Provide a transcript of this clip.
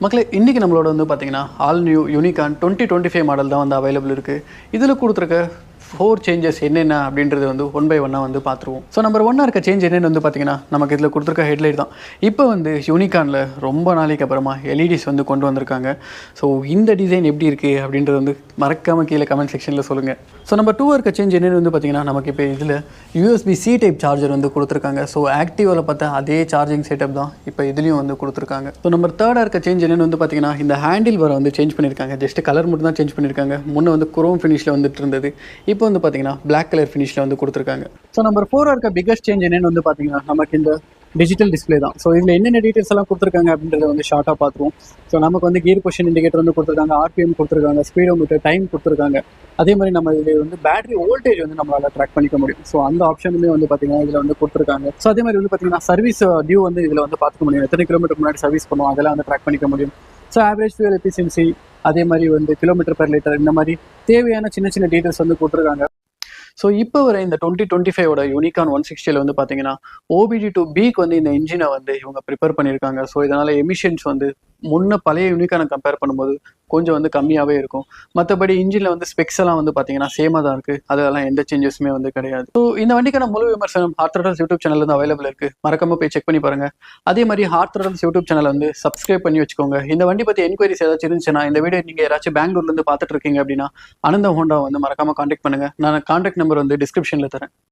மக்களே இன்றைக்கி நம்மளோட வந்து பார்த்தீங்கன்னா ஆல் நியூ யூனிகான் 2025 மாடல் தான் வந்து அவைலபிள் இருக்குது. இதில் கொடுத்துருக்க 4 சேஞ்சஸ் என்னென்ன அப்படின்றது வந்து ஒன் பை ஒன்னாக வந்து பார்த்துருவோம். ஸோ நம்பர் 1 இருக்க சேஞ்ச் என்னென்னு வந்து பார்த்தீங்கன்னா நமக்கு இதில் கொடுத்துருக்க ஹெட்லைட் தான். இப்போ வந்து யூனிகானில் ரொம்ப நாளைக்கு அப்புறமா எல்இடிஸ் வந்து கொண்டு வந்திருக்காங்க. ஸோ இந்த டிசைன் எப்படி இருக்குது அப்படின்றது வந்து மறக்காமல் கீழே கமெண்ட் செக்ஷனில் சொல்லுங்கள். ஸோ நம்பர் 2 இருக்க சேஞ்ச் என்னென்னு வந்து பார்த்தீங்கன்னா நமக்கு இப்போ இதில் USB-C டைப் சார்ஜர் வந்து கொடுத்துருக்காங்க. ஸோ ஆக்டிவாவில் பார்த்தா அதே சார்ஜிங் செட்டப் தான் இப்போ இதுலேயும் வந்து கொடுத்துருக்காங்க. ஸோ நம்பர் 3 இருக்க சேஞ்ச் என்னென்னு வந்து பார்த்தீங்கன்னா இந்த ஹேண்டில் வர வந்து சேஞ்ச் பண்ணியிருக்காங்க. ஜஸ்ட் கலர் மட்டும் தான் சேஞ்ச் பண்ணியிருக்காங்க. முன்னே வந்து குரோம் ஃபினிஷில் வந்துட்டு இருந்தது. இப்போ வந்து பார்த்தீங்கன்னா பிளாக் கலர் ஃபினிஷில் வந்து கொடுத்துருக்காங்க. ஸோ நம்பர் 4 இருக்க பிக்கஸ்ட் சேஞ்ச் என்னென்னு வந்து பார்த்தீங்கன்னா நமக்கு இந்த டிஜிட்டல் டிஸ்பிளே தான். ஸோ இதில் என்னென்ன டீட்டெயில்ஸ் எல்லாம் கொடுத்துருக்காங்க அப்படின்றத வந்து ஷார்ட்டாக பார்த்துருவோம். ஸோ நமக்கு வந்து கியர் பொசிஷன் இண்டிகேட்டர் வந்து கொடுத்துருக்காங்க, RPM கொடுத்துருக்காங்க, ஸ்பீடோமீட்டர், டைம் கொடுத்துருக்காங்க. அதே மாதிரி நம்ம இதில் வந்து பேட்டரி வோல்டேஜ் வந்து நம்மளால் ட்ராக் பண்ணிக்க முடியும். ஸோ அந்த ஆப்ஷனுமே வந்து பார்த்தீங்கன்னா இதில் வந்து கொடுத்துருக்காங்க. ஸோ அதே மாதிரி வந்து பார்த்தீங்கன்னா சர்வீஸ் டியூ வந்து இதில் வந்து பார்த்துக்க முடியும். எத்தனை கிலோமீட்டர் முன்னாடி சர்வீஸ் பண்ணுவோம் அதெல்லாம் வந்து ட்ராக் பண்ணிக்க முடியும். ஸோ ஆவரேஜ் ஃபியூல் எஃபிஷியன்சி, அதே மாதிரி வந்து கிலோமீட்டர் பெர் லிட்டர், இந்த மாதிரி தேவையான சின்ன சின்ன டீட்டெயில்ஸ் வந்து கொடுத்துருக்காங்க. ஸோ இப்போ வர இந்த 2025 யூனிகான் 160 வந்து பார்த்தீங்கன்னா OBD2Bக்கு வந்து இந்த இன்ஜினை வந்து இவங்க ப்ரிப்பேர் பண்ணியிருக்காங்க. ஸோ இதனால் எமிஷன்ஸ் வந்து முன்ன பழைய யூனிகானை கம்பேர் பண்ணும்போது கொஞ்சம் வந்து கம்மியாகவே இருக்கும். மற்றபடி இன்ஜினில் வந்து ஸ்பெக்ஸ் எல்லாம் வந்து பார்த்தீங்கன்னா சேமாக தான் இருக்குது. அதெல்லாம் எந்த சேஞ்சஸுமே வந்து கிடையாது. ஸோ இந்த வண்டிக்கான முழு விமர்சனம் ஹார்ட் த்ராடல்ஸ் யூடியூப் சேனல் வந்து அவைலபிள் இருக்குது. மறக்காம போய் செக் பண்ணி பாருங்கள். அதே மாதிரி ஹார்ட் த்ராடல்ஸ் யூடியூப் சேனல் வந்து சப்ஸ்கிரைப் பண்ணி வச்சுக்கோங்க. இந்த வண்டி பற்றி என்கொயரிஸ் ஏதாச்சும் இருந்துச்சுன்னா இந்த வீடியோ நீங்கள் யாராச்சும் பெங்களூர்லேருந்து பார்த்துட்டு இருக்கீங்க அப்படின்னா அனந்தம் ஹோண்டா வந்து மறக்காம கான்டாக்ட் பண்ணுங்கள். நான் கான்டாக்ட் நம்பர் வந்து டிஸ்கிரிப்ஷனில் தரேன்.